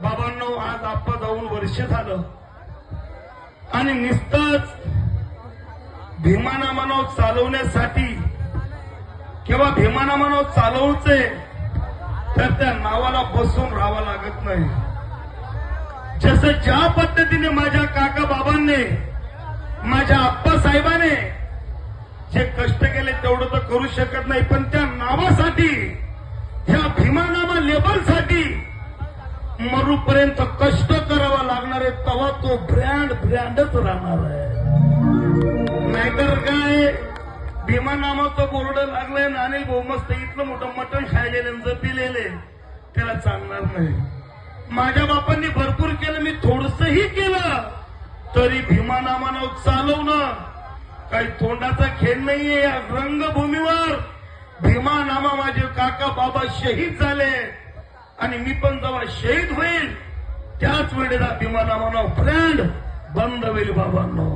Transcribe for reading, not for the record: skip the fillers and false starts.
बाबांनो आज आप्पा जाऊन वर्ष झालं आणि नुसतंच भीमानामानाव चालवण्यासाठी किंवा भीमानामानाव चालवचे तर त्या नावाला बसून राहावं लागत नाही। जसं ज्या पद्धतीने माझ्या काका बाबांनी माझ्या आप्पा साहेबांनी जे कष्ट केले तेवढं तर करू शकत नाही, पण त्या नावासाठी ह्या भीमानामा लेबलसाठी मरूपर्यंत कष्ट करावा लागणार आहे, तेव्हा तो ब्रँडच राहणार आहे। नाहीतर काय भीमा नामाचं बोर्ड लागलंय आणि अनिल भाऊ मस्त इथलं मोठं मटण खायलेलं जपिलेले त्याला चालणार नाही। माझ्या बापांनी भरपूर केलं, मी थोडसही केलं तरी भीमा नामानं चालवणं काही तोंडाचा खेळ नाहीये। या रंगभूमीवर भीमा नामा माझे काका बाबा शहीद झाले आणि मी पण जेव्हा शहीद होईल त्याच वेळेला भीमा नामानं ब्रँड बंद होईल बाबांनो।